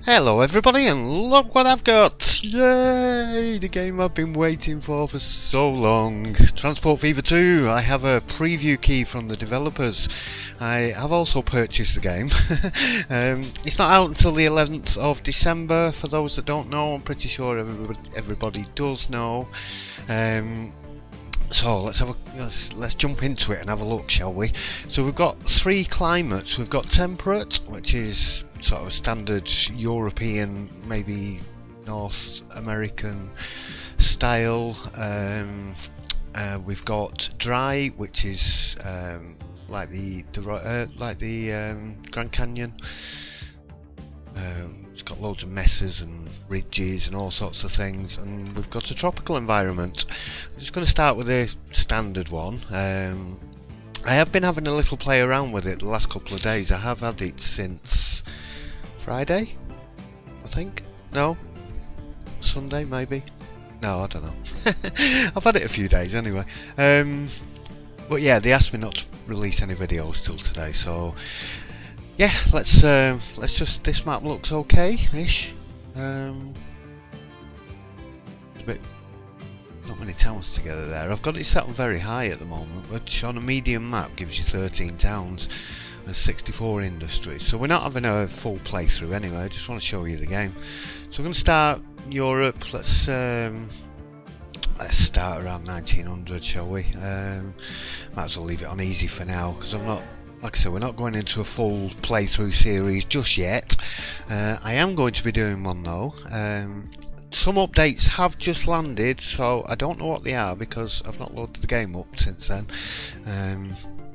Hello everybody, and look what I've got! Yay! The game I've been waiting for so long. Transport Fever 2. I have a preview key from the developers. I have also purchased the game. It's not out until the 11th of December. For those that don't know, I'm pretty sure everybody does know. So let's jump into it and have a look, shall we? So we've got three climates. We've got temperate, which is sort of a standard European, maybe North American style. We've got dry, which is like the Grand Canyon. It's got loads of mesas and ridges and all sorts of things, and we've got a tropical environment. I'm just going to start with a standard one. I have been having a little play around with it the last couple of days. I have had it since Friday, I think. No, Sunday maybe. No, I don't know. I've had it a few days anyway. But yeah, they asked me not to release any videos till today, so yeah, let's just. This map looks okay-ish. There's a bit, not many towns together there. I've got it set on very high at the moment, which on a medium map gives you 13 towns and 64 industries. So we're not having a full playthrough anyway. I just want to show you the game. So we're going to start Europe. Let's start around 1900, shall we? Might as well leave it on easy for now, because I'm not. Like I said, we're not going into a full playthrough series just yet. I am going to be doing one though. Some updates have just landed, so I don't know what they are because I've not loaded the game up since then.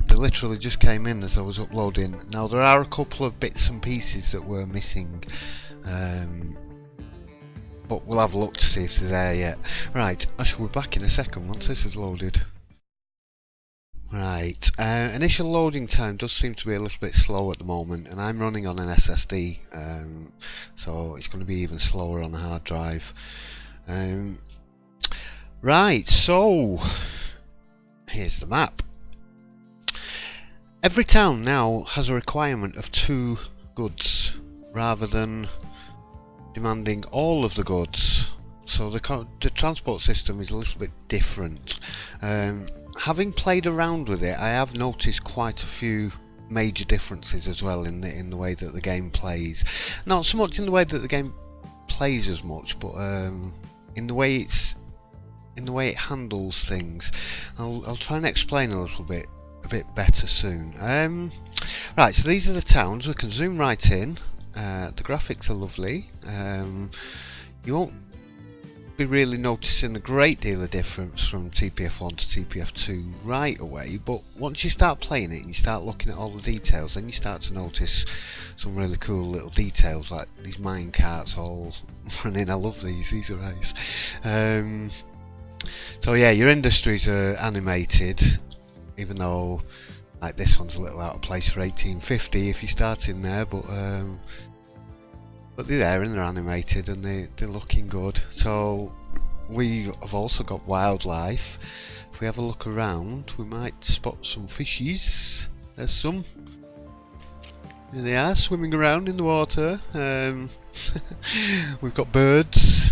They literally just came in as I was uploading. Now there are a couple of bits and pieces that were missing, but we'll have a look to see if they're there yet. Right, I shall be back in a second once this is loaded. Right, initial loading time does seem to be a little bit slow at the moment, and I'm running on an SSD, so it's going to be even slower on the hard drive. Right, so here's the map. Every town now has a requirement of 2 goods rather than demanding all of the goods, so the transport system is a little bit different. Having played around with it, I have noticed quite a few major differences as well in the way that the game plays. Not so much in the way that the game plays as much, but in the way it handles things. I'll try and explain a bit better soon. Right, so these are the towns. We can zoom right in. The graphics are lovely. You won't be really noticing a great deal of difference from TPF1 to TPF2 right away, but once you start playing it and you start looking at all the details, then you start to notice some really cool little details, like these mine carts all running. I love these are nice. So yeah, your industries are animated, even though like this one's a little out of place for 1850 if you start in there, but they're there and they're animated and they're looking good. So we have also got wildlife. If we have a look around, we might spot some fishies. There's some. There they are, swimming around in the water. We've got birds.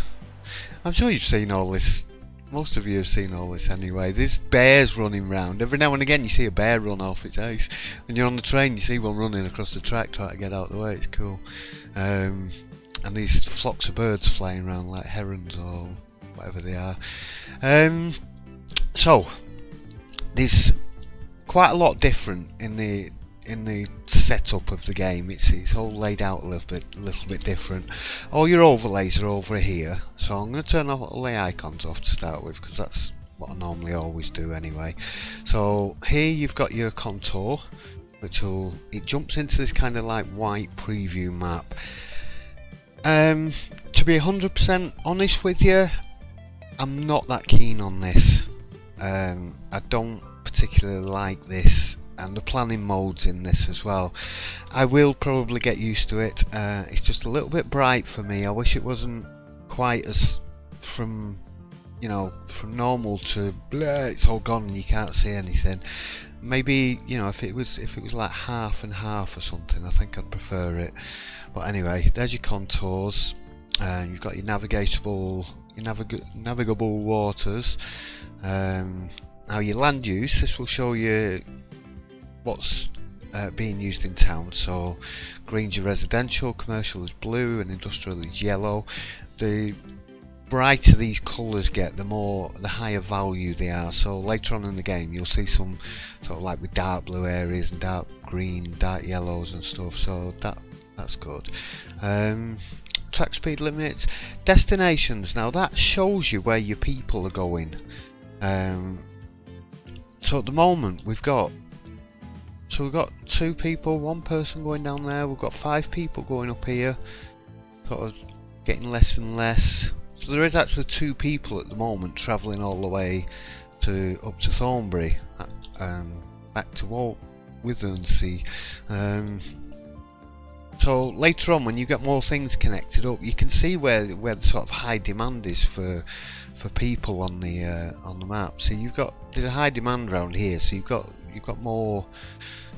I'm sure you've seen all this. Most of you have seen all this anyway. There's bears running around. Every now and again you see a bear run off its ace. When you're on the train you see one running across the track trying to get out of the way. It's cool. And these flocks of birds flying around like herons or whatever they are. So there's quite a lot different in the setup of the game. It's all laid out a little bit different. All your overlays are over here, so I'm going to turn all the icons off to start with, because that's what I normally always do anyway. So here you've got your contour, it jumps into this kind of like white preview map. To be 100% honest with you, I'm not that keen on this. I don't particularly like this, and the planning modes in this as well. I will probably get used to it. It's just a little bit bright for me. I wish it wasn't quite as from normal to blah, it's all gone and you can't see anything. maybe, you know, if it was like half and half or something, I think I'd prefer it. But anyway, there's your contours, and you've got your navigable waters. Now your land use, this will show you what's being used in town. So green's your residential, commercial is blue, and industrial is yellow. The brighter these colours get, the higher value they are. So later on in the game you'll see some sort of like with dark blue areas and dark green, dark yellows and stuff, so that's good. Track speed limits, destinations, now that shows you where your people are going. So at the moment we've got 2 people, 1 person going down there, we've got 5 people going up here, sort of getting less and less. So there is actually 2 people at the moment travelling all the way up to Thornbury, back to Withernsea. So later on, when you get more things connected up, you can see where the sort of high demand is for people on the map. So there's a high demand around here. So you've got more.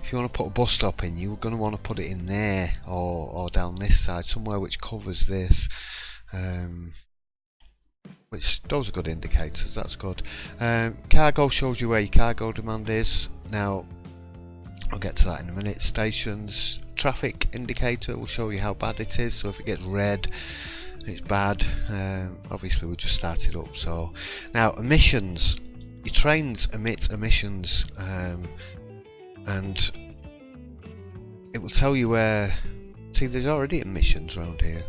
If you want to put a bus stop in, you're going to want to put it in there or down this side, somewhere which covers this. Which those are good indicators, that's good. Cargo shows you where your cargo demand is. Now I'll get to that in a minute. Stations, traffic indicator will show you how bad it is, so if it gets red it's bad. Obviously we just started up. So now emissions, your trains emit emissions, and it will tell you where. See, there's already emissions around here.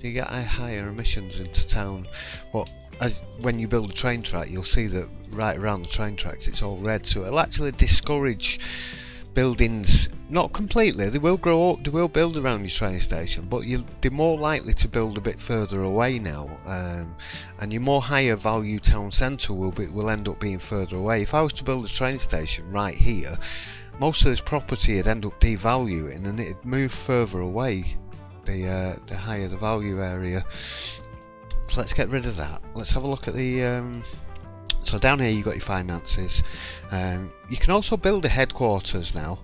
You get higher emissions into town, but when you build a train track, you'll see that right around the train tracks it's all red, so it'll actually discourage buildings. Not completely, they will grow up, they will build around your train station, but they're more likely to build a bit further away now, and your more higher value town centre will end up being further away. If I was to build a train station right here, most of this property would end up devaluing and it'd move further away. The higher the value area. So let's get rid of that. Let's have a look at the so down here you've got your finances. You can also build a headquarters now.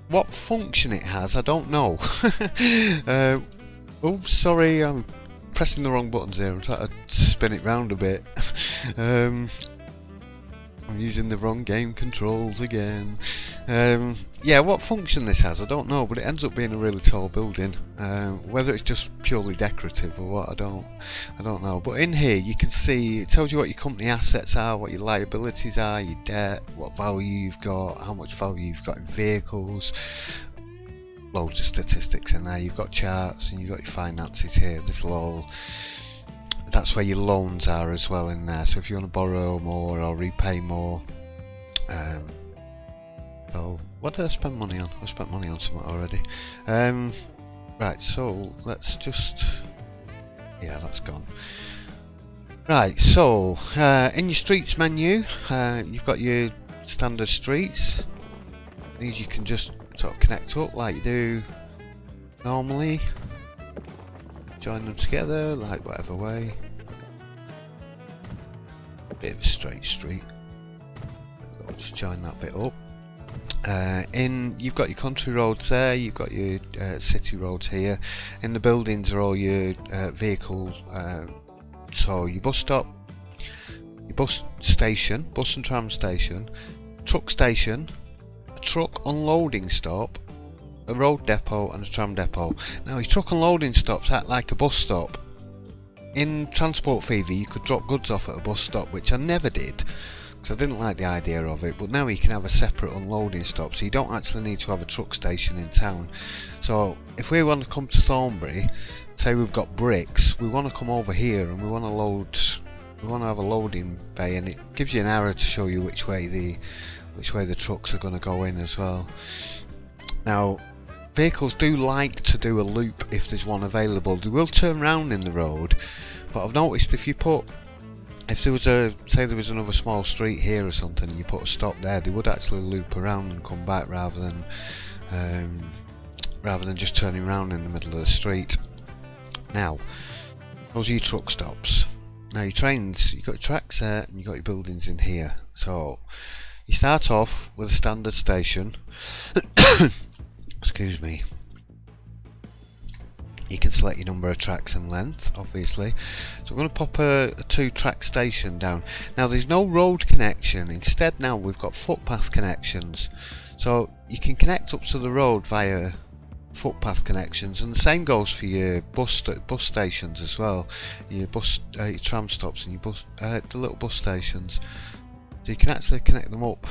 What function it has I don't know. Oh sorry, I'm pressing the wrong buttons here. I'm trying to spin it round a bit. I'm using the wrong game controls again. Yeah, what function this has I don't know, but it ends up being a really tall building. Whether it's just purely decorative or what, I don't know. But in here you can see it tells you what your company assets are, what your liabilities are, your debt, what value you've got, how much value you've got in vehicles. Loads of statistics in there. You've got charts and you've got your finances here. That's where your loans are as well in there. So if you want to borrow more or repay more. So what did I spend money on? I spent money on something already. Right, so let's just. Yeah, that's gone. Right, so in your streets menu, you've got your standard streets. These you can just sort of connect up like you do normally. Join them together like whatever way. Bit of a straight street. I'll just join that bit up. You've got your country roads there, you've got your city roads here. In the buildings are all your vehicles. So your bus stop, your bus station, bus and tram station, truck station, a truck unloading stop, a road depot and a tram depot. Now your truck unloading stops act like a bus stop. In Transport Fever you could drop goods off at a bus stop, which I never did because I didn't like the idea of it, but now you can have a separate unloading stop, so you don't actually need to have a truck station in town. So if we want to come to Thornbury, say we've got bricks, we want to come over here and we want to have a loading bay, and it gives you an arrow to show you which way the trucks are going to go in as well. Now vehicles do like to do a loop if there's one available. They will turn round in the road, but I've noticed if there was another small street here or something and you put a stop there, they would actually loop around and come back rather than just turning around in the middle of the street. Now those are your truck stops. Now your trains, you've got your tracks there and you've got your buildings in here. So you start off with a standard station. Excuse me. You can select your number of tracks and length, obviously. So I'm going to pop a 2-track station down. Now there's no road connection. Instead now we've got footpath connections. So you can connect up to the road via footpath connections, and the same goes for your bus stations as well. Your tram stops and your the little bus stations. So you can actually connect them up.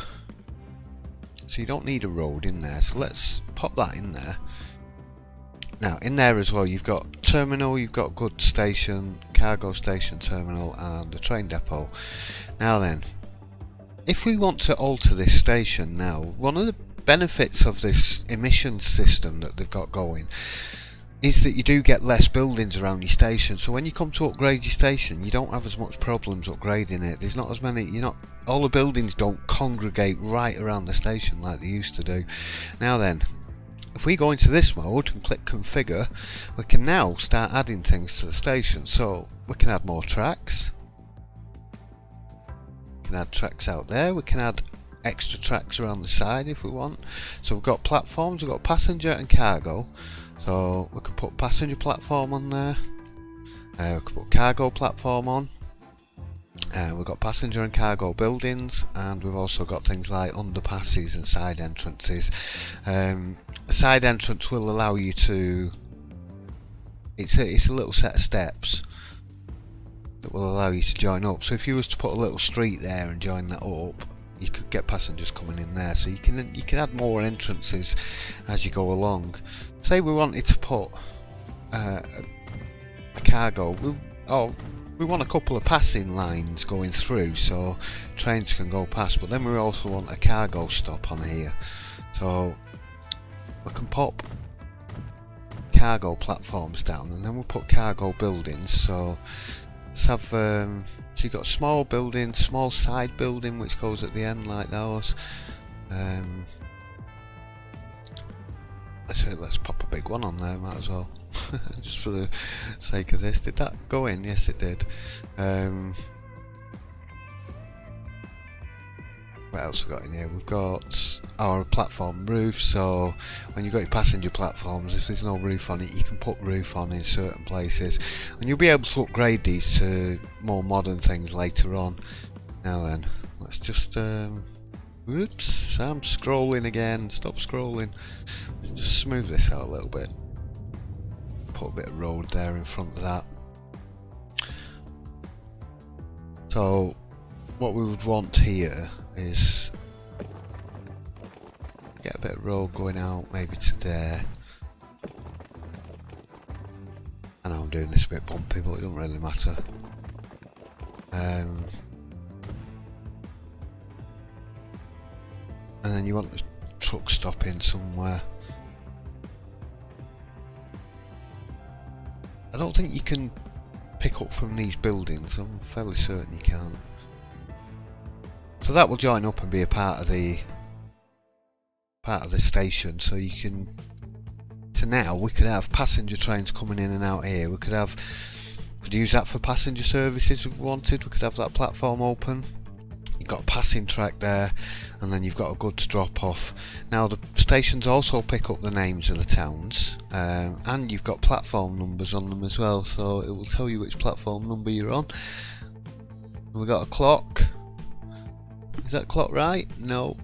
So you don't need a road in there. So let's pop that in there. Now in there as well you've got terminal, you've got goods station, cargo station, terminal and a train depot. Now then, if we want to alter this station now, one of the benefits of this emissions system that they've got going is that you do get less buildings around your station. So when you come to upgrade your station, you don't have as much problems upgrading it. There's not as many, all the buildings don't congregate right around the station like they used to do. Now then, if we go into this mode and click configure, we can now start adding things to the station. So we can add more tracks, we can add tracks out there, we can add extra tracks around the side if we want. So we've got platforms, we've got passenger and cargo. So we can put passenger platform on there, we can put cargo platform on. We've got passenger and cargo buildings, and we've also got things like underpasses and side entrances. A side entrance will allow you to, it's a little set of steps that will allow you to join up. So if you was to put a little street there and join that up, you could get passengers coming in there. So you can add more entrances as you go along. Say we wanted to put a cargo, we want a couple of passing lines going through so trains can go past, but then we also want a cargo stop on here. So we can pop cargo platforms down, and then we'll put cargo buildings. So let's have so you've got a small building, small side building which goes at the end like those. Let's pop a big one on there, might as well. Just for the sake of this. Did that go in? Yes it did. What else we got in here? We've got our platform roof. So when you've got your passenger platforms, if there's no roof on it, you can put roof on in certain places, and you'll be able to upgrade these to more modern things later on. Now then, let's just oops, I'm scrolling again. Stop scrolling. Let's just smooth this out a little bit. Put a bit of road there in front of that. So what we would want here is get a bit of road going out maybe to there. I know I'm doing this a bit bumpy, but it doesn't really matter. And then you want the truck stopping somewhere. I don't think you can pick up from these buildings. I'm fairly certain you can't. So that will join up and be a part of the station. So you can. So now we could have passenger trains coming in and out here. We could use that for passenger services if we wanted. We could have that platform open. You've got a passing track there, and then you've got a goods drop off. Now the stations also pick up the names of the towns, and you've got platform numbers on them as well, so it will tell you which platform number you're on. We've got a clock. Is that clock right? No.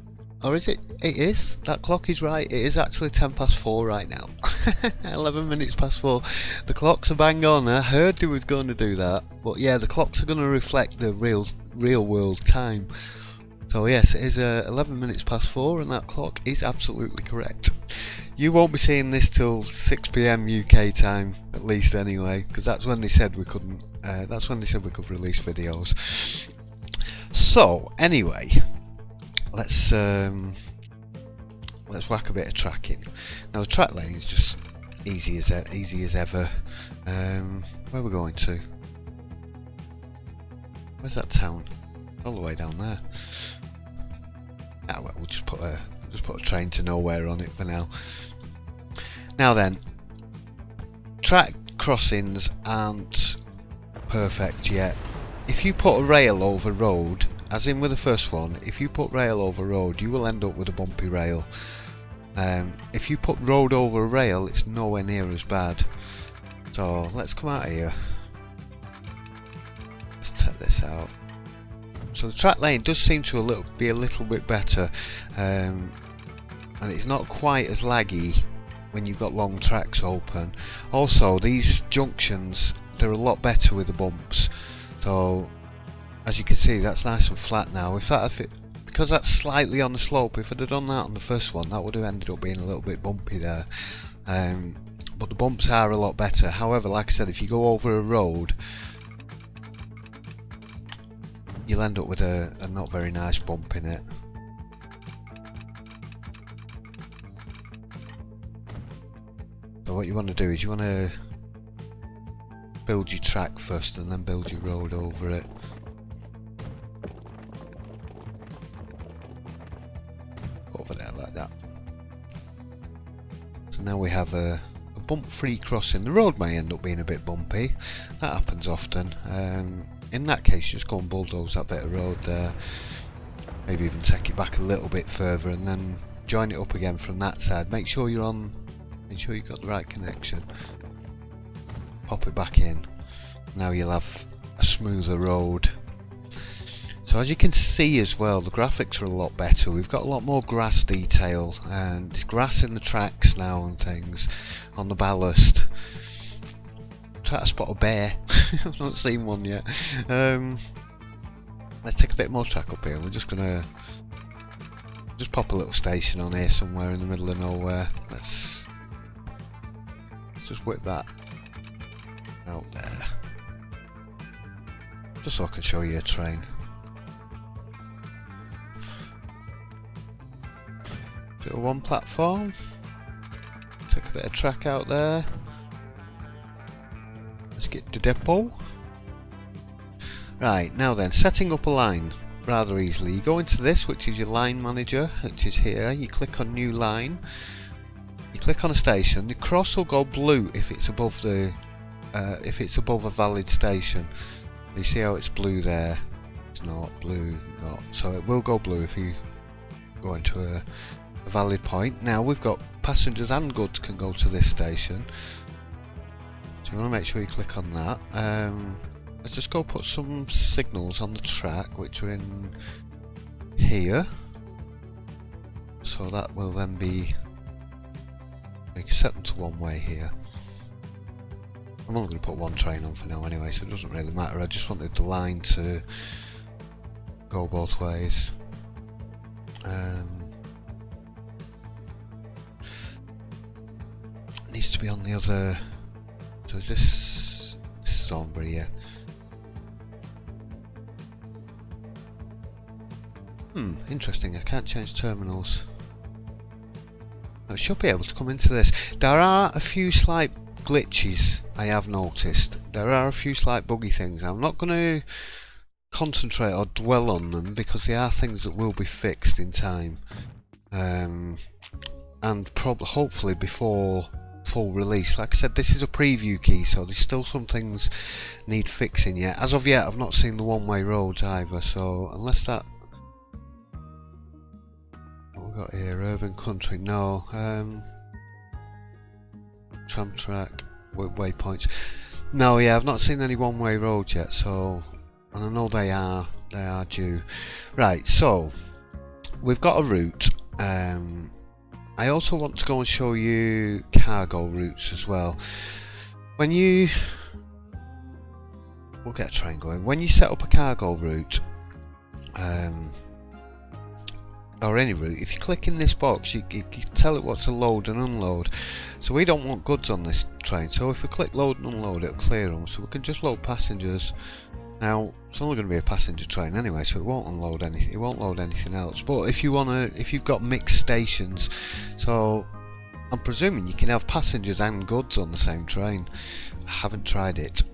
Or is it? It is. That clock is right. It is actually 4:10 right now. 11 minutes past 4. The clocks are bang on. I heard they was going to do that, but yeah, the clocks are going to reflect the real world time. So yes, it is 11 minutes past 4, and that clock is absolutely correct. You won't be seeing this till 6 PM UK time, at least anyway, because that's when they said we couldn't. That's when they said we could release videos. So anyway, let's whack a bit of tracking. Now the track lane is just easy as ever. Where are we going to? Where's that town? All the way down there. Ah, well, we'll just put a train to nowhere on it for now. Now then, track crossings aren't perfect yet. if you put a rail over road, as in with the first one, if you put rail over road, you will end up with a bumpy rail. If you put road over rail, it's nowhere near as bad. So let's come out here. Let's check this out. So the track lane does seem to be a little bit better, and it's not quite as laggy when you've got long tracks open. Also, these junctions, they're a lot better with the bumps. So as you can see, that's nice and flat now. Because that's slightly on the slope, if I'd have done that on the first one, that would have ended up being a little bit bumpy there. But the bumps are a lot better. However, like I said, if you go over a road, you'll end up with a not very nice bump in it. So what you want to do is you want to build your track first and then build your road over it. Over there like that. So now we have a bump-free crossing. The road may end up being a bit bumpy. That happens often. In that case, just go and bulldoze that bit of road there. Maybe even take it back a little bit further and then join it up again from that side. Make sure you've got the right connection. Pop it back in. Now you'll have a smoother road. So as you can see as well, the graphics are a lot better. We've got a lot more grass detail, and there's grass in the tracks now and things on the ballast. Try to spot a bear. I've not seen one yet. Let's take a bit more track up here. We're just gonna pop a little station on here somewhere in the middle of nowhere. Let's just whip that out there, just so I can show you a train. Bit of one platform. Take a bit of track out there. Let's get the depot. Right, now then, setting up a line rather easily. You go into this, which is your line manager, which is here. You click on new line. You click on a station. The cross will go blue if it's above a valid station. You see how it's blue there? It's not blue, not. So it will go blue if you go into a valid point. Now we've got passengers and goods can go to this station. So you want to make sure you click on that. Let's just go put some signals on the track which are in here. So that will then be, you can set them to one way here. I'm only going to put one train on for now anyway, so it doesn't really matter. I just wanted the line to go both ways. Needs to be on the other. So is this Thornbury? Yeah. Interesting. I can't change terminals. I should be able to come into this. There are a few slight glitches I have noticed. There are a few slight buggy things. I'm not going to concentrate or dwell on them because they are things that will be fixed in time, and hopefully before full release. Like I said, this is a preview key, so there's still some things need fixing yet. As of yet, I've not seen the one-way roads either, so unless that... What we got here? Urban country? No. Tram track, waypoints. No, yeah, I've not seen any one-way roads yet, so... And I know they are due. Right, so we've got a route. I also want to go and show you cargo routes as well. When you... We'll get a train going. When you set up a cargo route, or any route, if you click in this box, you tell it what to load and unload. So we don't want goods on this train, so if we click load and unload, it'll clear them. So we can just load passengers. Now it's only going to be a passenger train anyway, so it won't unload anything. It won't load anything else. But if you've got mixed stations, so I'm presuming you can have passengers and goods on the same train. I haven't tried it.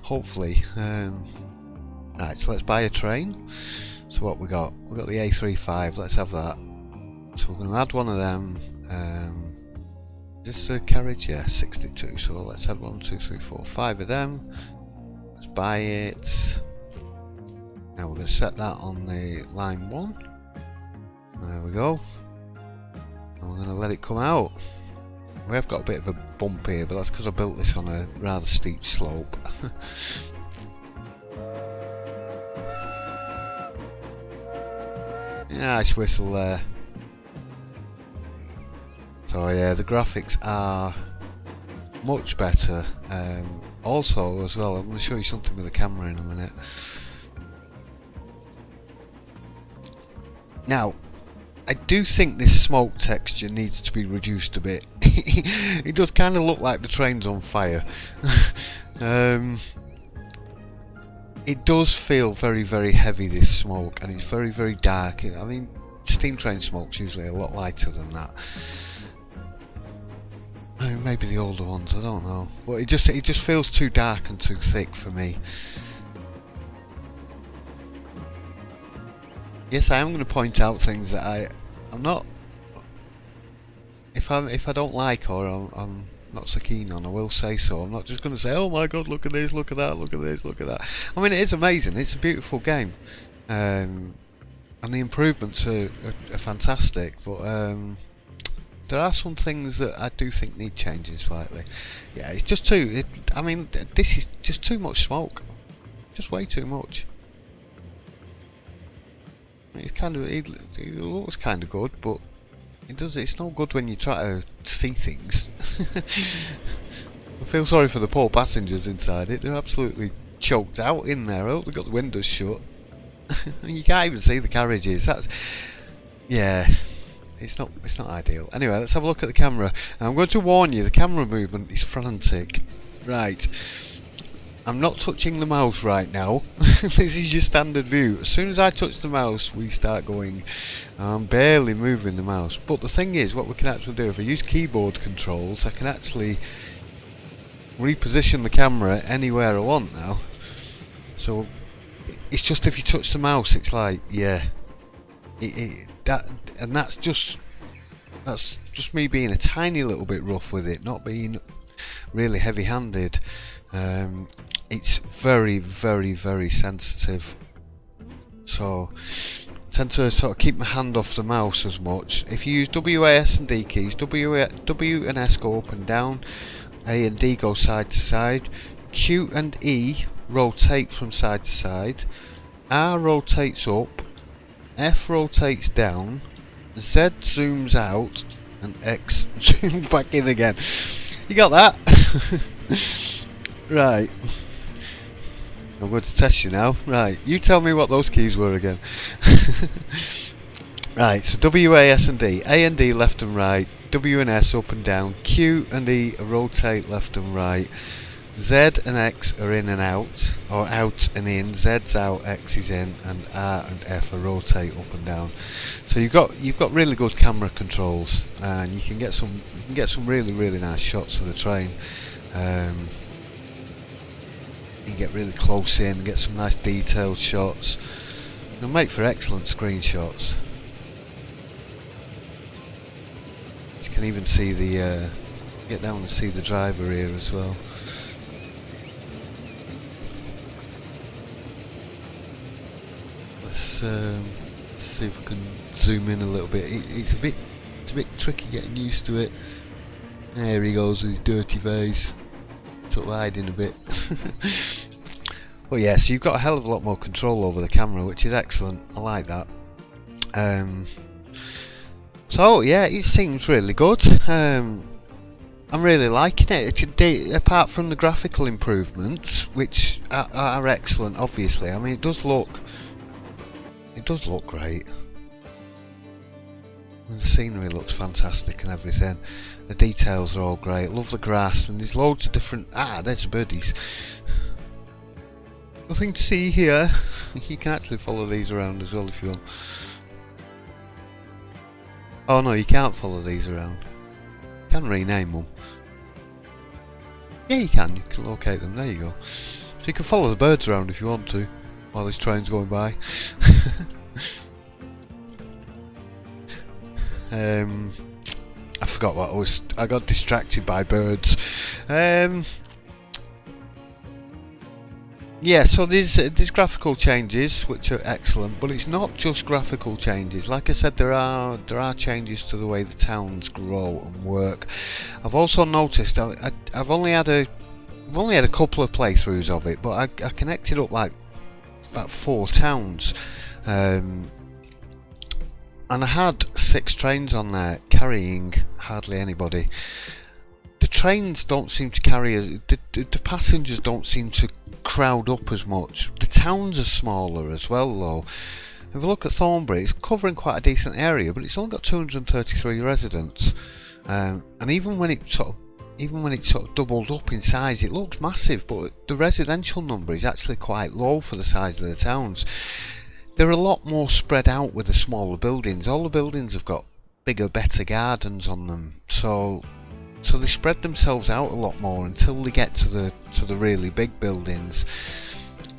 Hopefully. Right, so let's buy a train. So what we got? We got the A35. Let's have that. So we're going to add one of them. Is this a carriage? Yeah, 62. So let's add 1, 2, 3, 4, 5 of them. Let's buy it. Now we're going to set that on the line 1. There we go. And we're going to let it come out. We have got a bit of a bump here, but that's because I built this on a rather steep slope. Nice whistle there. So yeah, the graphics are much better. Also as well, I'm going to show you something with the camera in a minute. Now, I do think this smoke texture needs to be reduced a bit. It does kind of look like the train's on fire. It does feel very, very heavy, this smoke, and it's very, very dark. I mean, steam train smoke's usually a lot lighter than that. I mean, maybe the older ones, I don't know. But it just feels too dark and too thick for me. Yes, I am going to point out things that I'm not. If I don't like or I'm not so keen on, I will say so. I'm not just going to say, oh my god, look at this, look at that, look at this, look at that. I mean, it is amazing. It's a beautiful game, and the improvements are fantastic. But there are some things that I do think need changing slightly. Yeah, it's just too. I mean, this is just too much smoke. Just way too much. It's kind of. It looks kind of good, but it's no good when you try to see things. I feel sorry for the poor passengers inside it. They're absolutely choked out in there. I hope they've got the windows shut. You can't even see the carriages. Yeah, it's not ideal. Anyway, let's have a look at the camera. I'm going to warn you, the camera movement is frantic. Right, I'm not touching the mouse right now. This is your standard view. As soon as I touch the mouse, we start going. I'm barely moving the mouse. But the thing is, what we can actually do, if I use keyboard controls, I can actually reposition the camera anywhere I want now. So it's just if you touch the mouse, it's like, yeah, that's just me being a tiny little bit rough with it, not being really heavy-handed. It's very, very, very sensitive, so I tend to sort of keep my hand off the mouse as much. If you use WAS and D keys, W and S go up and down, A and D go side to side, Q and E rotate from side to side, R rotates up, F rotates down, Z zooms out, and X zooms back in again. You got that? Right. I'm going to test you now. Right, you tell me what those keys were again. Right, so W, A, S and D. A and D left and right. W and S up and down. Q and E rotate left and right. Z and X are in and out, or out and in. Z's out, X is in, and R and F are rotate up and down. So you've got really good camera controls, and you can get some really, really nice shots of the train. You can get really close in, get some nice detailed shots. It'll make for excellent screenshots. You can even see the get down and see the driver here as well. Let's see if we can zoom in a little bit. It's a bit tricky getting used to it. There he goes with his dirty face. Took hiding a bit. Well, yeah, so you've got a hell of a lot more control over the camera, which is excellent. I like that. So yeah, it seems really good. I'm really liking it. Apart from the graphical improvements, which are excellent, obviously. I mean, it does look great. And the scenery looks fantastic and everything. The details are all great. Love the grass, and there's loads of different. There's birdies. Nothing to see here. You can actually follow these around as well if you want. Oh no, you can't follow these around. You can rename them. Yeah, you can locate them. There you go. So you can follow the birds around if you want to, while this train's going by. I forgot what I got distracted by birds. Yeah, so there's graphical changes which are excellent, but it's not just graphical changes. Like I said, there are changes to the way the towns grow and work. I've also noticed I've only had a couple of playthroughs of it, but I connected up like about 4 towns, and I had 6 trains on there carrying hardly anybody. The trains don't seem to carry the passengers don't seem to crowd up as much. The towns are smaller as well though. If we look at Thornbury, it's covering quite a decent area, but it's only got 233 residents, and even when it sort of doubled up in size, it looks massive, but the residential number is actually quite low for the size of the towns. They're a lot more spread out with the smaller buildings. All the buildings have got bigger, better gardens on them, so they spread themselves out a lot more until they get to the really big buildings.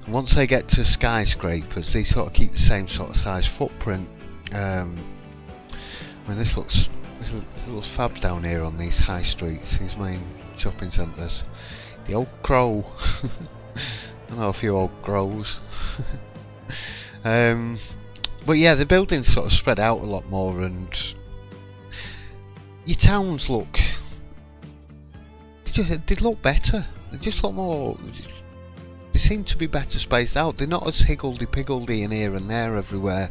And once they get to skyscrapers, they sort of keep the same sort of size footprint. I mean, this looks fab down here on these high streets, these main shopping centres. The old crow. I know a few old crows. But yeah, the buildings sort of spread out a lot more, and your towns look better. They just look more. They seem to be better spaced out. They're not as higgledy-piggledy in here and there everywhere.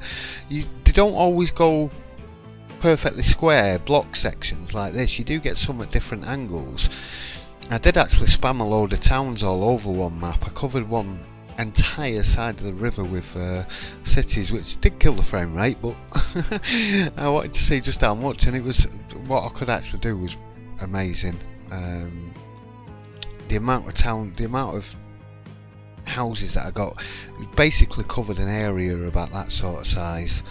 They don't always go perfectly square block sections like this. You do get some at different angles. I did actually spam a load of towns all over one map. I covered one entire side of the river with cities, which did kill the frame rate, but I wanted to see just how much, and it was what I could actually do was amazing. The amount of houses that I got basically covered an area about that sort of size.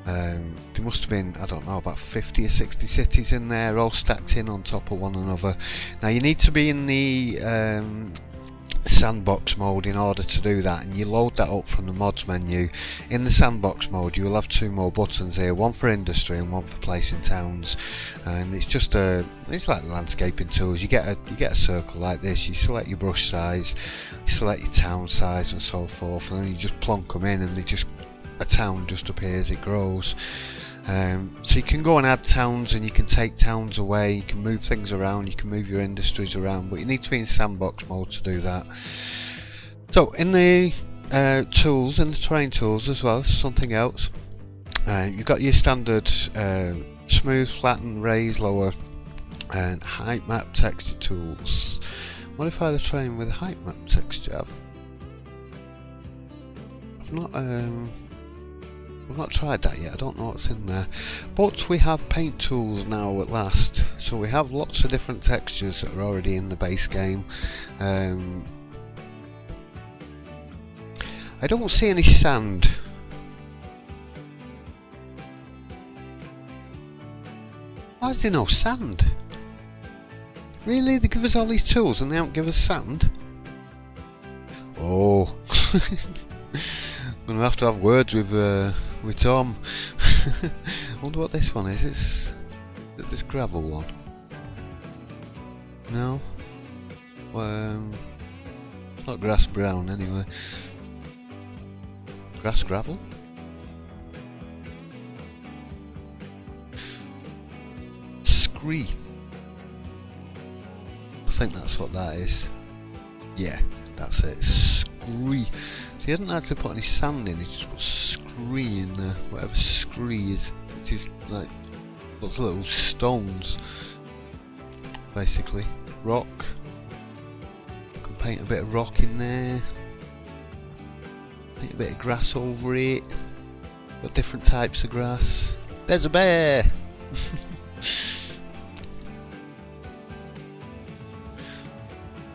There must have been, I don't know, about 50 or 60 cities in there, all stacked in on top of one another. Now you need to be in the Sandbox mode in order to do that, and you load that up from the mods menu. In the Sandbox mode you will have 2 more buttons here, one for industry and one for placing towns, and it's like landscaping tools. You get a circle like this, you select your brush size, you select your town size and so forth, and then you just plonk them in, and a town just appears, it grows. So you can go and add towns, and you can take towns away, you can move things around, you can move your industries around, but you need to be in Sandbox mode to do that. So in the tools, in the terrain tools as well, something else, you've got your standard smooth, flatten, raise, lower and height map texture tools. Modify the terrain with a height map texture. I've not tried that yet, I don't know what's in there. But we have paint tools now at last, so we have lots of different textures that are already in the base game. I don't see any sand. Why is there no sand? Really? They give us all these tools and they don't give us sand? Oh. I'm going to have words with Tom. I wonder what this one is. Is it this gravel one? No? It's not grass brown anyway. Grass gravel? Scree. I think that's what that is. Yeah, that's it. Scree. So he hasn't actually put any sand in, he's just put scree in there, whatever scree is, which is like lots of little stones, basically. Rock. Can paint a bit of rock in there. Paint a bit of grass over it. Got different types of grass. There's a bear!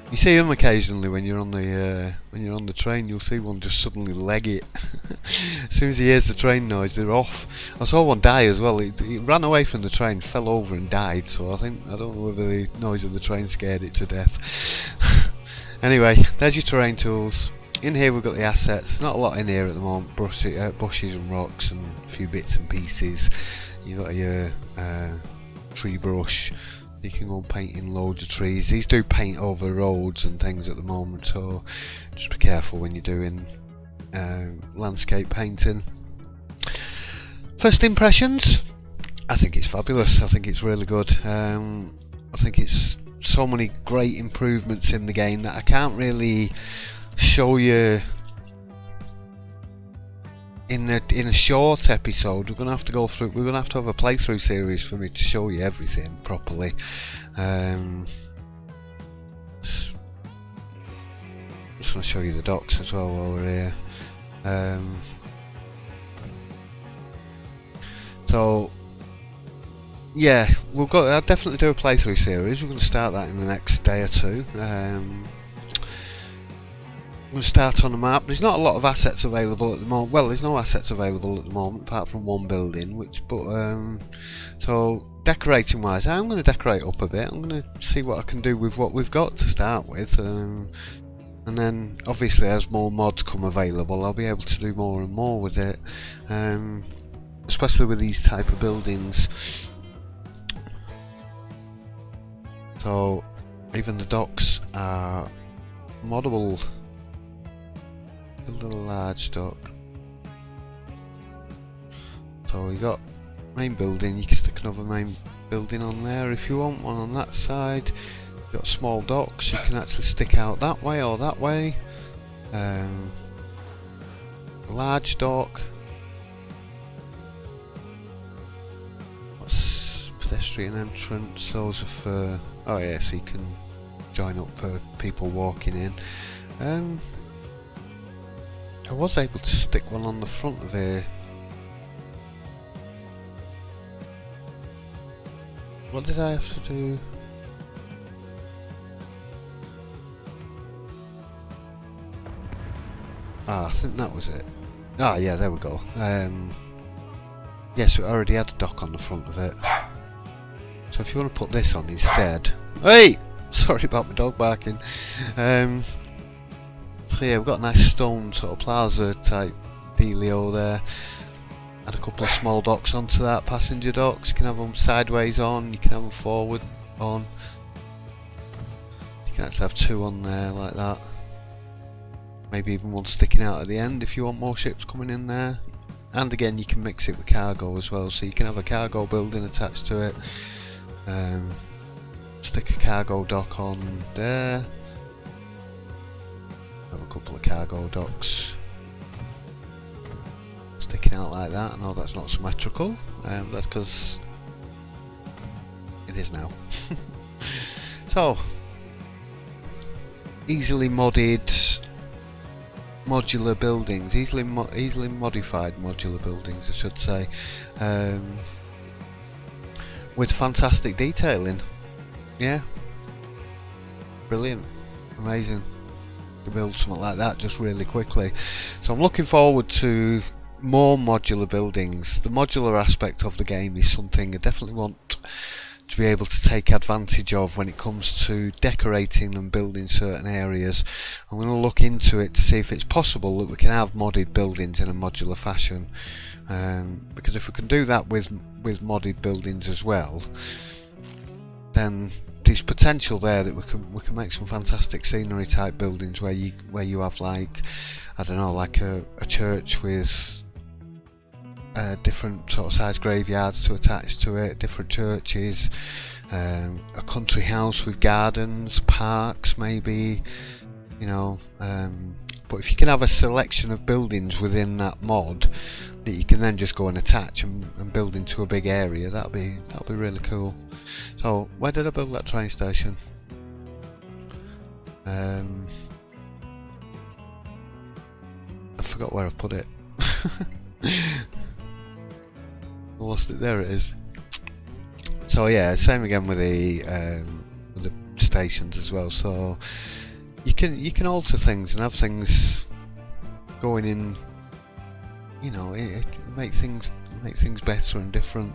You see them occasionally when you're on the train. You'll see one just suddenly leg it. As soon as he hears the train noise, they're off. I saw one die as well. He ran away from the train, fell over and died. So I don't know whether the noise of the train scared it to death. Anyway, there's your terrain tools. In here we've got the assets. Not a lot in here at the moment. Bushes and rocks and a few bits and pieces. You've got your tree brush. You can go and paint in loads of trees. These do paint over roads and things at the moment, so just be careful when you're doing landscape painting. First impressions, I think it's fabulous. I think it's really good. I think it's so many great improvements in the game that I can't really show you in a short episode. We're gonna have to go through. We're gonna have to have a playthrough series for me to show you everything properly. Just gonna show you the docks as well while we're here. So yeah, I'll definitely do a playthrough series. We're going to start that in the next day or two. I'm going to start on the map. There's not a lot of assets available at the moment. Well, there's no assets available at the moment apart from one building. So decorating wise, I'm going to decorate up a bit. I'm going to see what I can do with what we've got to start with. And then obviously as more mods come available, I'll be able to do more and more with it. Especially with these type of buildings. So even the docks are moddable. Build a large dock. So you got main building, you can stick another main building on there if you want, one on that side. You've got small docks, you can actually stick out that way or that way. A large dock. What's pedestrian entrance? Those are for, oh yeah, so you can join up for people walking in. I was able to stick one on the front of here. What did I have to do? I think that was it. Yeah, there we go. Yeah, so it already had a dock on the front of it. So if you want to put this on instead... Hey! Sorry about my dog barking. So yeah, we've got a nice stone sort of plaza type dealio there. Add a couple of small docks onto that, passenger docks. You can have them sideways on, you can have them forward on. You can actually have two on there like that. Maybe even one sticking out at the end if you want more ships coming in there. And again, you can mix it with cargo as well, so you can have a cargo building attached to it. Stick a cargo dock on there. Have a couple of cargo docks sticking out like that. I know that's not symmetrical, that's because it is now. So, easily modded modular buildings, easily modified modular buildings I should say, with fantastic detailing. Yeah, brilliant, amazing to build something like that just really quickly. So I'm looking forward to more modular buildings. The modular aspect of the game is something I definitely want to be able to take advantage of when it comes to decorating and building certain areas. I'm going to look into it to see if it's possible that we can have modded buildings in a modular fashion, because if we can do that with modded buildings as well, then there's potential there that we can make some fantastic scenery type buildings where you have, like, I don't know, like a church with different sort of size graveyards to attach to it, different churches, a country house with gardens, parks maybe, you know. But if you can have a selection of buildings within that mod that you can then just go and attach and build into a big area, that'll be really cool. So where did I build that train station? I forgot where I put it. I lost it. There it is. So yeah, same again with the stations as well. So you can alter things and have things going in. You know, it make things better and different.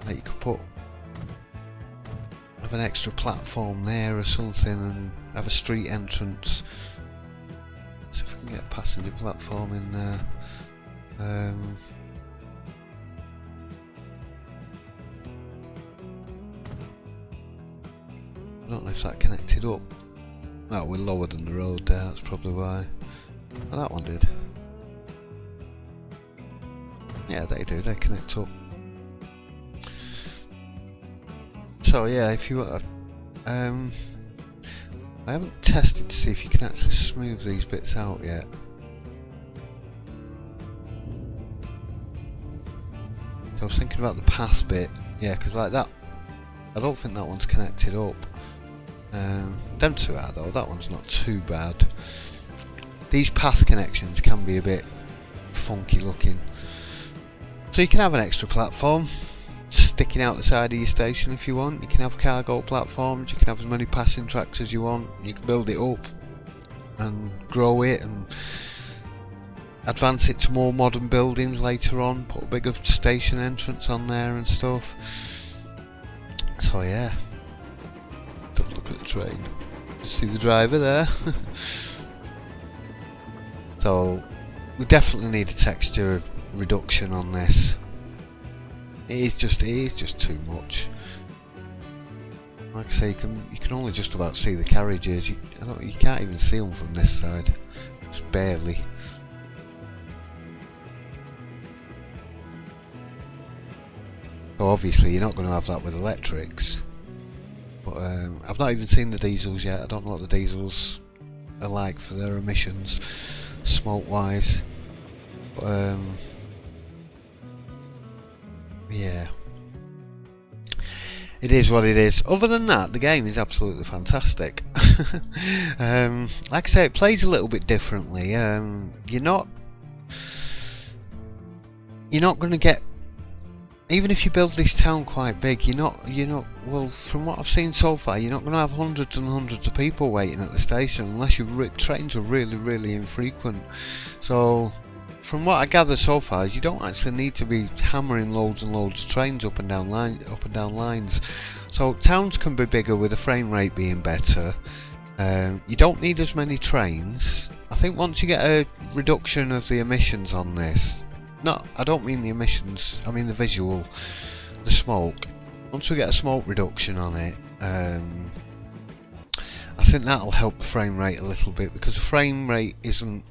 Like you could have an extra platform there or something, and have a street entrance. See if we can get a passenger platform in there. don't know if that connected up. Oh, we're lower than the road there, that's probably why. Well, that one did. Yeah, they do, they connect up. So yeah, if you I haven't tested to see if you can actually smooth these bits out yet. So I was thinking about the path bit, yeah, because like that, I don't think that one's connected up. Them two are though, that one's not too bad. These path connections can be a bit funky looking. So you can have an extra platform sticking out the side of your station if you want. You can have cargo platforms, you can have as many passing tracks as you want. You can build it up and grow it and advance it to more modern buildings later on, put a bigger station entrance on there and stuff. So yeah, don't look at the train, just see the driver there. So we definitely need a texture reduction on this. It is just too much. Like I say, you can only just about see the carriages. You can't even see them from this side, just barely. So obviously you're not going to have that with electrics. But I've not even seen the diesels yet. I don't know what the diesels are like for their emissions, smoke wise. But yeah, it is what it is. Other than that, the game is absolutely fantastic. Like I say, it plays a little bit differently. You're not going to get, even if you build this town quite big, you're not. Well, from what I've seen so far, you're not going to have hundreds and hundreds of people waiting at the station unless your trains are really, really infrequent. So, from what I gather so far, is you don't actually need to be hammering loads and loads of trains up and down lines. So towns can be bigger with the frame rate being better. You don't need as many trains. I think once you get a reduction of the emissions on this, I don't mean the emissions, I mean the visual, the smoke. Once we get a smoke reduction on it, I think that'll help the frame rate a little bit, because the frame rate isn't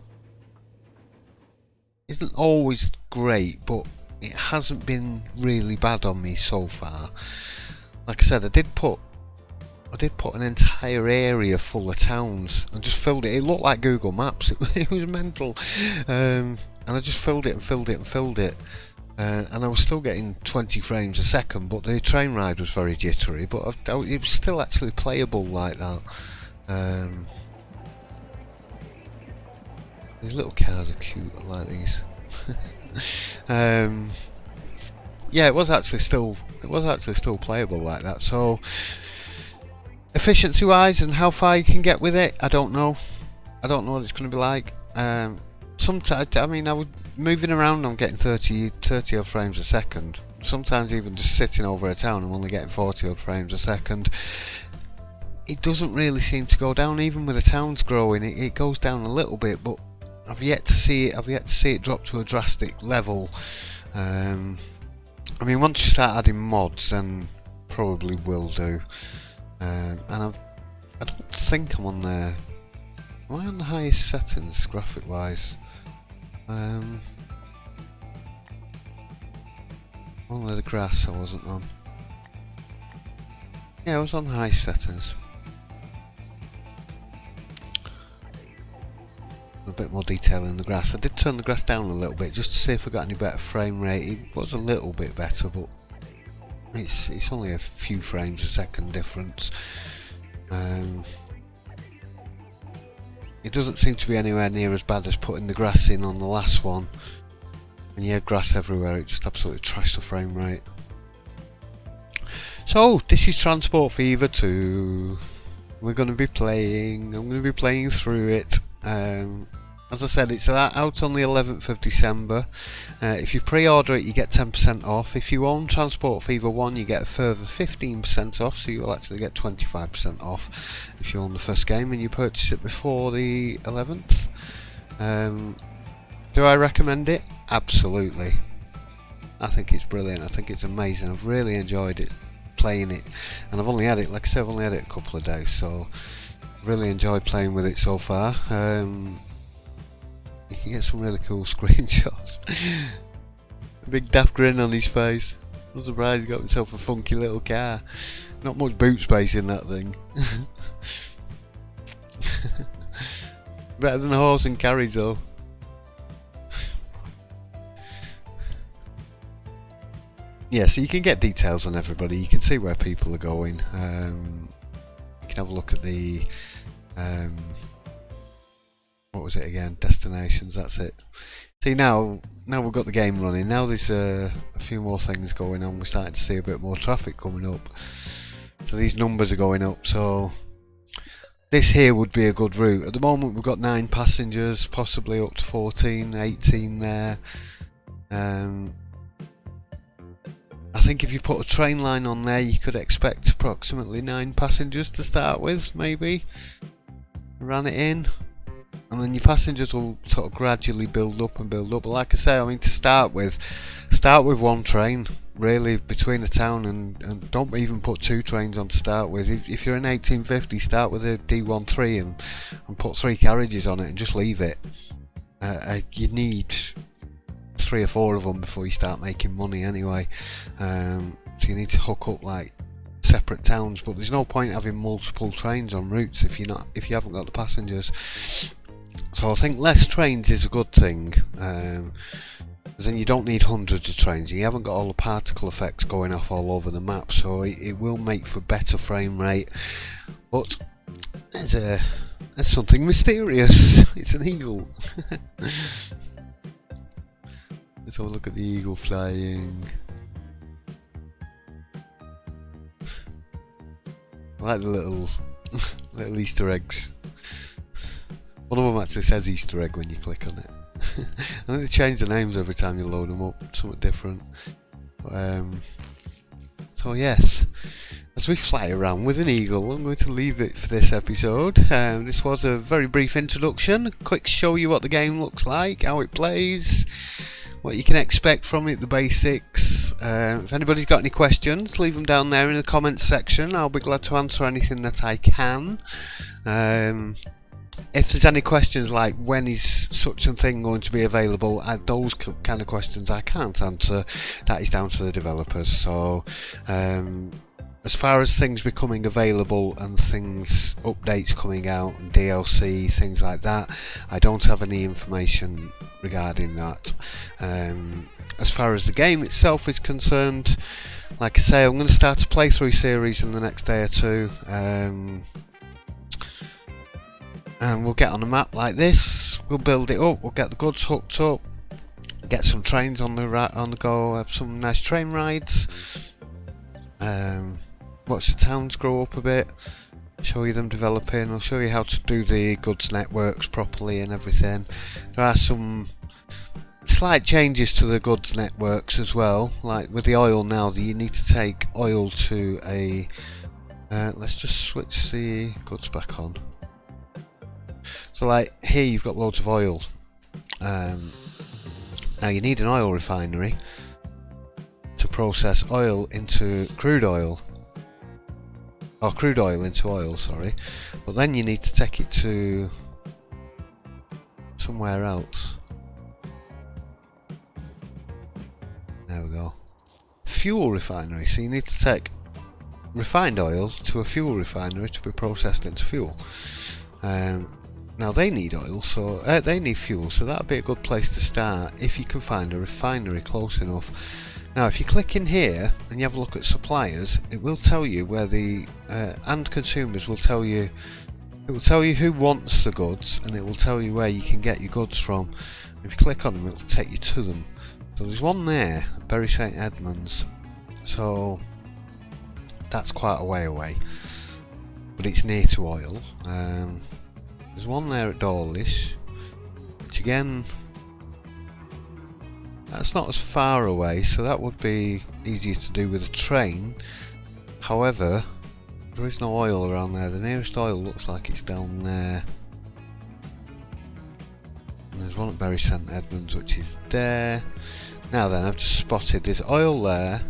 always great, but it hasn't been really bad on me so far. Like I said, I did put an entire area full of towns and just filled it. It looked like Google Maps. It was mental, and I just filled it and filled it and filled it, and I was still getting 20 frames a second. But the train ride was very jittery, but it was still actually playable like that. These little cars are cute, I like these. Yeah, it was actually still playable like that. So efficiency wise and how far you can get with it, I don't know what it's going to be like. Sometimes, I mean, I was moving around, I'm getting 30 odd frames a second. Sometimes even just sitting over a town, I'm only getting 40 odd frames a second. It doesn't really seem to go down, even with the towns growing. It goes down a little bit, but I've yet to see it drop to a drastic level. I mean, once you start adding mods, then probably will do. And I don't think I'm on the. Am I on the highest settings graphic wise? Only the grass I wasn't on. Yeah, I was on high settings. A bit more detail in the grass. I did turn the grass down a little bit just to see if I got any better frame rate. It was a little bit better, but it's only a few frames a second difference. It doesn't seem to be anywhere near as bad as putting the grass in on the last one. And yeah, grass everywhere, it just absolutely trashed the frame rate. So this is Transport Fever 2. I'm going to be playing through it. As I said, it's out on the 11th of December. If you pre-order it, you get 10% off. If you own Transport Fever 1, you get a further 15% off, so you'll actually get 25% off if you own the first game and you purchase it before the 11th. Do I recommend it? Absolutely. I think it's brilliant. I think it's amazing. I've really enjoyed it playing it, and I've only had it, like I said, I've only had it a couple of days, so really enjoyed playing with it so far. You can get some really cool screenshots. A big daft grin on his face. I'm surprised he got himself a funky little car. Not much boot space in that thing. Better than a horse and carriage though. Yeah, so you can get details on everybody. You can see where people are going. You can have a look at the what was it again? Destinations. That's it. See, now we've got the game running. Now there's a few more things going on. We're starting to see a bit more traffic coming up. So these numbers are going up. So this here would be a good route. At the moment we've got 9 passengers, possibly up to 14, 18 there. I think if you put a train line on there, you could expect approximately 9 passengers to start with, maybe. Ran it in, and then your passengers will sort of gradually build up and build up. But like I say, I mean, to start with one train, really, between the town, and don't even put 2 trains on to start with. If you're in 1850, start with a D13 and put 3 carriages on it and just leave it. You need 3 or 4 of them before you start making money anyway. So you need to hook up like separate towns, but there's no point having multiple trains on routes if you haven't got the passengers. So I think less trains is a good thing, because then you don't need hundreds of trains. You haven't got all the particle effects going off all over the map, so it will make for better frame rate. But there's something mysterious. It's an eagle. Let's have a look at the eagle flying. I like the little Easter eggs. One of them actually says Easter egg when you click on it. I think they change the names every time you load them up, something different. So yes, as we fly around with an eagle, I'm going to leave it for this episode. This was a very brief introduction, a quick show you what the game looks like, how it plays, what you can expect from it, the basics. If anybody's got any questions, leave them down there in the comments section. I'll be glad to answer anything that I can. If there's any questions like when is such a thing going to be available, those kind of questions I can't answer. That is down to the developers. So as far as things becoming available and things, updates coming out and DLC, things like that, I don't have any information regarding that. As far as the game itself is concerned, like I say, I'm going to start a playthrough series in the next day or 2. And we'll get on a map like this, we'll build it up, we'll get the goods hooked up, get some trains on the go, have some nice train rides, watch the towns grow up a bit, show you them developing. I'll show you how to do the goods networks properly and everything. There are some slight changes to the goods networks as well, like with the oil now, you need to take oil to a let's just switch the goods back on. So like here you've got loads of oil. Now you need an oil refinery to process oil into crude oil, or crude oil into oil, sorry. But then you need to take it to somewhere else. There we go. Fuel refinery. So you need to take refined oil to a fuel refinery to be processed into fuel. Now they need oil, so they need fuel, so that'd be a good place to start if you can find a refinery close enough. Now if you click in here and you have a look at suppliers, it will tell you where the and consumers will tell you, it will tell you who wants the goods, and it will tell you where you can get your goods from. If you click on them, it will take you to them. So there's one there at Bury St Edmunds, so that's quite a way away, but it's near to oil. There's one there at Dawlish, which again, that's not as far away, so that would be easier to do with a train. However, there is no oil around there. The nearest oil looks like it's down there. And there's one at Bury St Edmunds, which is there. Now then, I've just spotted there's oil there,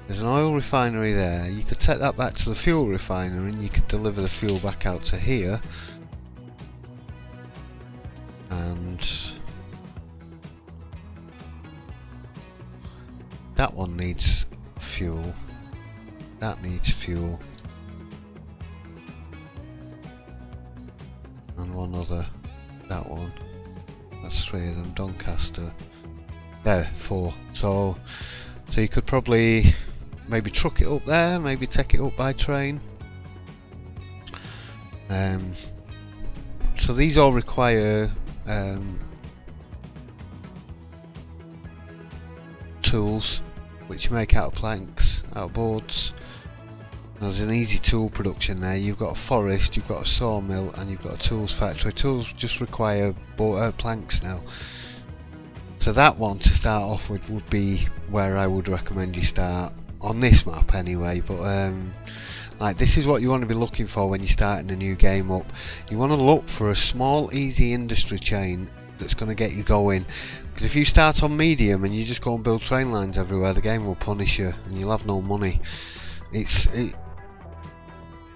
There's an oil refinery there. You could take that back to the fuel refinery and you could deliver the fuel back out to here. And that one needs fuel. That needs fuel. And one other. That one. That's 3 of them. Doncaster. There, 4. So you could probably maybe truck it up there, maybe take it up by train. So these all require tools, which you make out of planks, out of boards. There's an easy tool production there. You've got a forest, you've got a sawmill, and you've got a tools factory. Tools just require planks now. So that one to start off with would be where I would recommend you start on this map anyway. But like, this is what you want to be looking for when you're starting a new game up. You want to look for a small, easy industry chain that's going to get you going. Because if you start on medium and you just go and build train lines everywhere, the game will punish you and you'll have no money.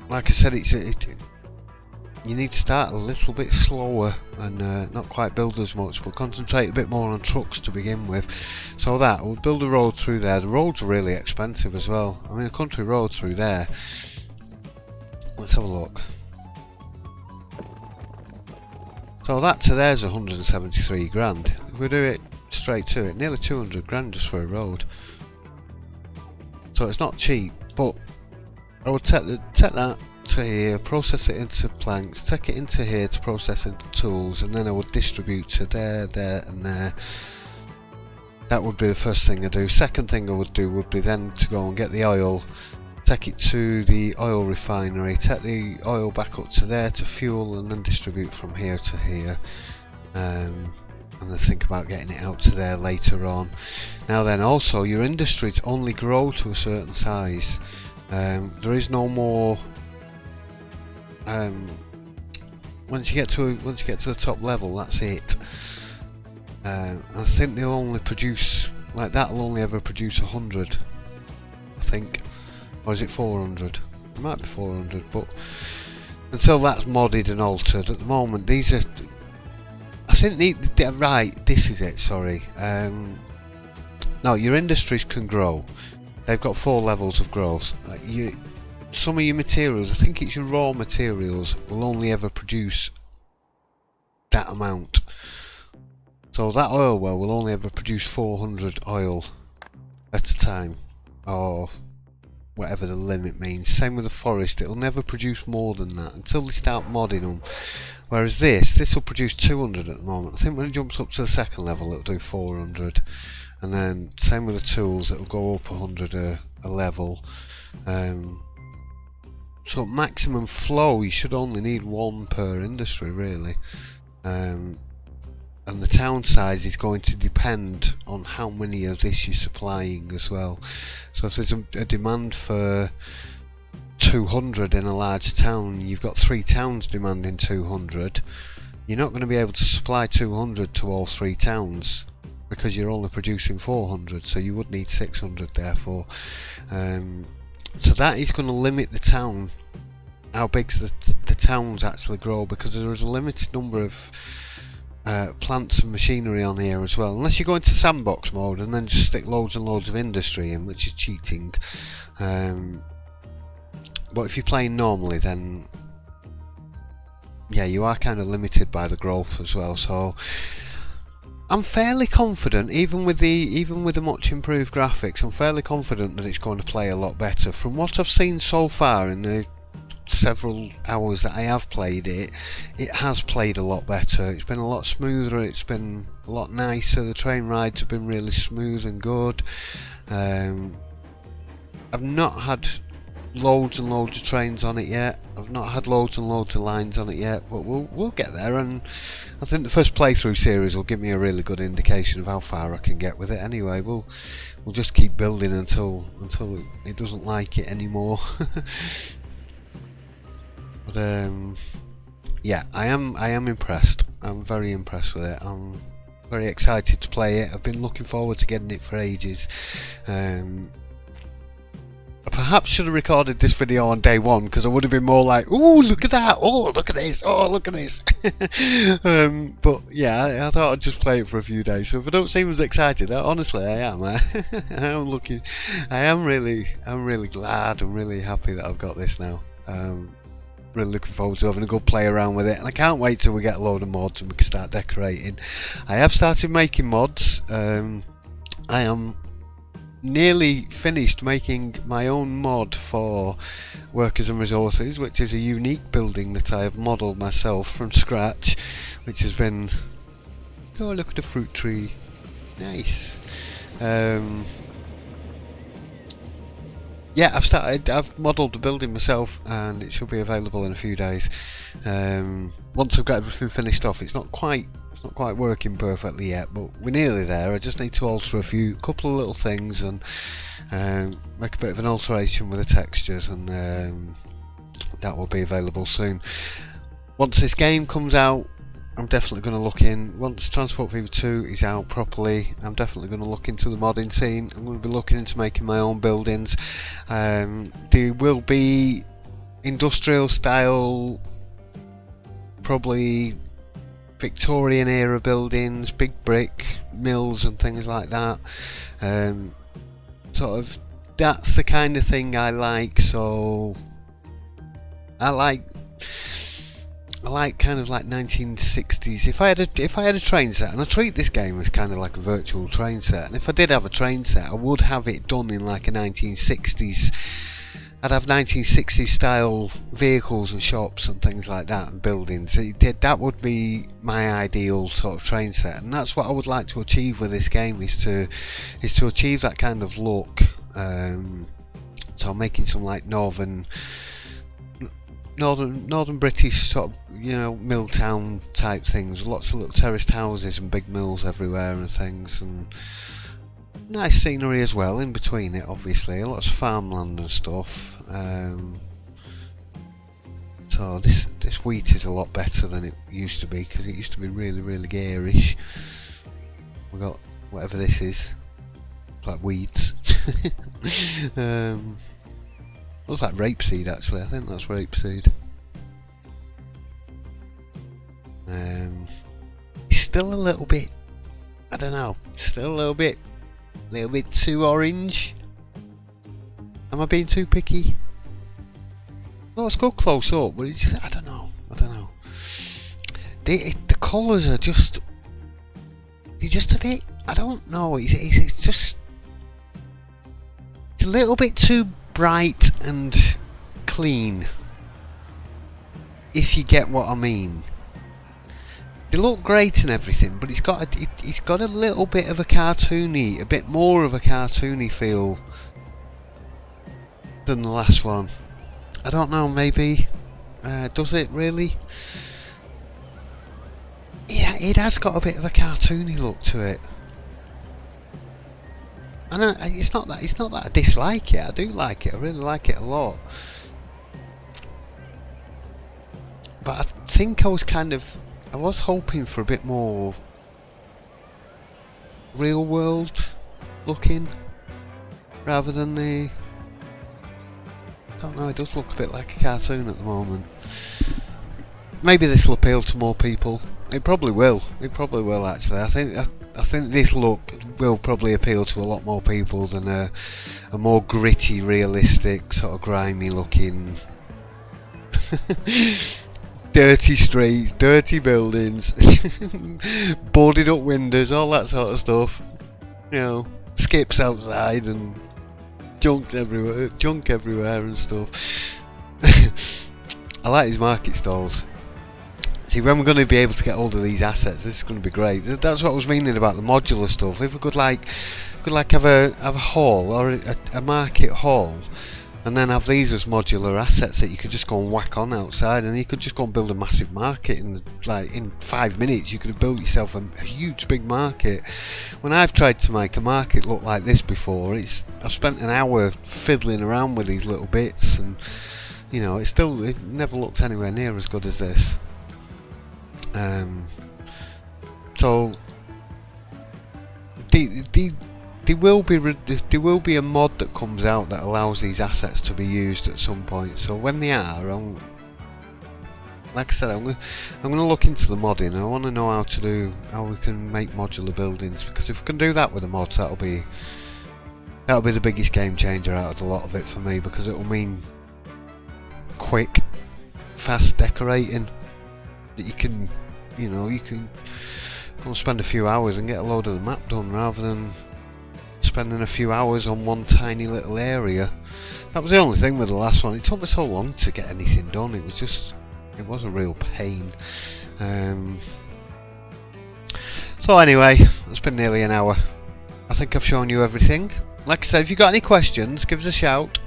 Like I said, you need to start a little bit slower and not quite build as much, but concentrate a bit more on trucks to begin with. So that, we'll build a road through there. The roads are really expensive as well. I mean, a country road through there. Let's have a look. So that to there's 173 grand. If we do it straight to it, nearly 200 grand just for a road. So it's not cheap, but I would take that to here, process it into planks, take it into here to process into tools, and then I would distribute to there, there and there. That would be the first thing I do. Second thing I would do would be then to go and get the oil, take it to the oil refinery, take the oil back up to there to fuel, and then distribute from here to here. And then think about getting it out to there later on. Now then, also your industries only grow to a certain size. There is no more. Once you get to the top level, that's it. I think they'll only produce, like, that'll only ever produce 100. I think, or is it 400? It might be 400, but until that's modded and altered. At the moment, these are. I think right. This is it. Sorry. No, your industries can grow. They've got 4 levels of growth. Some of your materials, I think it's your raw materials, will only ever produce that amount. So that oil well will only ever produce 400 oil at a time, or whatever the limit means. Same with the forest, it'll never produce more than that until they start modding them. Whereas this will produce 200 at the moment. I think when it jumps up to the second level, it'll do 400. And then same with the tools, it'll go up 100 a level. So maximum flow, you should only need 1 per industry really. And the town size is going to depend on how many of this you're supplying as well. So if there's a demand for 200 in a large town, you've got 3 towns demanding 200, you're not going to be able to supply 200 to all 3 towns, because you're only producing 400, so you would need 600 therefore. So that is going to limit the town, how big the towns actually grow, because there is a limited number of plants and machinery on here as well, unless you go into sandbox mode and then just stick loads and loads of industry in, which is cheating. But if you're playing normally, then yeah, you are kind of limited by the growth as well. So I'm fairly confident, even with the much improved graphics, I'm fairly confident that it's going to play a lot better. From what I've seen so far in the several hours that I have played it, it has played a lot better. It's been a lot smoother, it's been a lot nicer, the train rides have been really smooth and good. I've not had loads and loads of trains on it yet, I've not had loads and loads of lines on it yet, but we'll get there, and I think the first playthrough series will give me a really good indication of how far I can get with it. Anyway, we'll just keep building until it doesn't like it anymore. But yeah, I am impressed. I'm very impressed with it. I'm very excited to play it. I've been looking forward to getting it for ages. perhaps should have recorded this video on day one, because I would have been more like, oh, look at that, oh, look at this, oh, look at this. But yeah, I thought I'd just play it for a few days. So if I don't seem as excited, honestly I am. I am looking, I'm really glad, I'm really happy that I've got this now. Really looking forward to having a good play around with it, and I can't wait till we get a load of mods and we can start decorating. I have started making mods. I am nearly finished making my own mod for Workers and Resources, which is a unique building that I have modelled myself from scratch, which has been, oh, look at the fruit tree, nice. Yeah, I've modelled the building myself, and it should be available in a few days. Once I've got everything finished off, it's not quite working perfectly yet, but we're nearly there. I just need to alter a couple of little things and make a bit of an alteration with the textures, and that will be available soon. Once this game comes out, I'm definitely going to look in. Once Transport Fever 2 is out properly, I'm definitely going to look into the modding scene. I'm going to be looking into making my own buildings. There will be industrial style, probably Victorian era buildings, big brick mills and things like that. Sort of, that's the kind of thing I like. So I like kind of like 1960s. If I had a train set, and I treat this game as kind of like a virtual train set, and if I did have a train set, I would have it done in like a 1960s. I'd have 1960s style vehicles and shops and things like that, and buildings. That would be my ideal sort of train set, and that's what I would like to achieve with this game, is to achieve that kind of look. So I'm making some like northern British sort of, you know, mill town type things, lots of little terraced houses and big mills everywhere and things, and nice scenery as well in between it, obviously, lots of farmland and stuff. So this wheat is a lot better than it used to be, because it used to be really garish. We got whatever this is, like weeds. Looks like rapeseed, actually. I think that's rapeseed. It's still a little bit, I don't know, still a little bit too orange. Am I being too picky? No, it's good close up, but it's, I don't know. The colours are just a bit, I don't know. It's just, it's a little bit too bright and clean, if you get what I mean. They look great and everything, but it's got a little bit of a bit more of a cartoony feel than the last one. I don't know, maybe does it really? Yeah, it has got a bit of a cartoony look to it. And it's not that I dislike it. I do like it. I really like it a lot. But I think I was hoping for a bit more real world looking, rather than I don't know, it does look a bit like a cartoon at the moment. Maybe this will appeal to more people. It probably will. It probably will, actually. I think this look will probably appeal to a lot more people than a more gritty, realistic, sort of grimy looking dirty streets, dirty buildings, boarded up windows, all that sort of stuff. You know, skips outside and junk everywhere and stuff. I like these market stalls. See, when we're going to be able to get hold of these assets, this is going to be great. That's what I was meaning about the modular stuff. If we could have a hall, or a market hall, and then have these as modular assets that you could just go and whack on outside, and you could just go and build a massive market in 5 minutes. You could have built yourself a huge big market. When I've tried to make a market look like this before, I've spent an hour fiddling around with these little bits, and you know, it never looked anywhere near as good as this. So there will be a mod that comes out that allows these assets to be used at some point. So when they are, like I said, I'm going to look into the modding. I want to know how we can make modular buildings, because if we can do that with the mods, that'll be the biggest game changer out of the lot of it for me, because it will mean quick, fast decorating that you can go spend a few hours and get a load of the map done, rather than spending a few hours on one tiny little area. That was the only thing with the last one. It took me so long to get anything done. It was a real pain. So anyway, it's been nearly an hour. I think I've shown you everything. Like I said, if you've got any questions, give us a shout.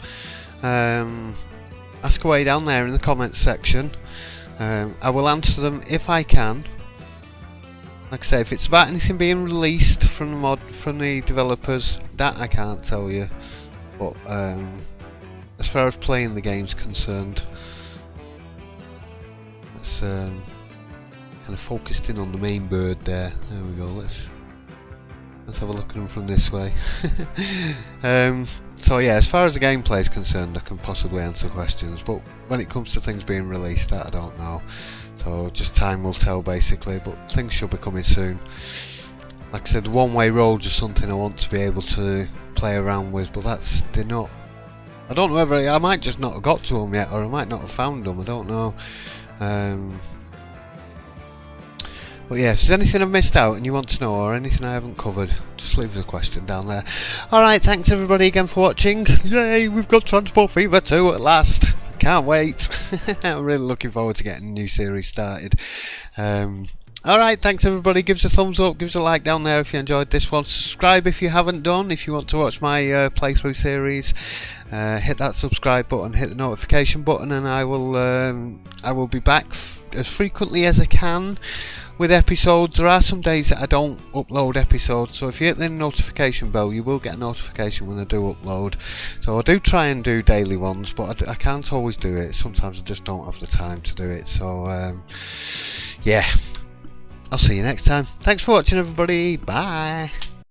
Ask away down there in the comments section. I will answer them if I can. Like I say, if it's about anything being released from the developers, that I can't tell you. But as far as playing the game's concerned, let's kind of focused in on the main bird there. There we go. Let's have a look at them from this way. So yeah, as far as the gameplay is concerned, I can possibly answer questions, but when it comes to things being released, that I don't know. So just time will tell, basically, but things should be coming soon. Like I said, one-way roads are something I want to be able to play around with, but they're not. I don't know whether I might just not have got to them yet, or I might not have found them. I don't know. But yeah, if there's anything I've missed out and you want to know, or anything I haven't covered, just leave us a question down there. Alright, thanks everybody again for watching. Yay, we've got Transport Fever 2 at last. Can't wait. I'm really looking forward to getting a new series started. Alright, thanks everybody. Give us a thumbs up, give us a like down there if you enjoyed this one. Subscribe if you haven't done, if you want to watch my playthrough series. Hit that subscribe button, hit the notification button, and I will be back as frequently as I can with episodes. There are some days that I don't upload episodes, so if you hit the notification bell, you will get a notification when I do upload. So I do try and do daily ones, but I can't always do it. Sometimes I just don't have the time to do it. So yeah, I'll see you next time. Thanks for watching everybody. Bye.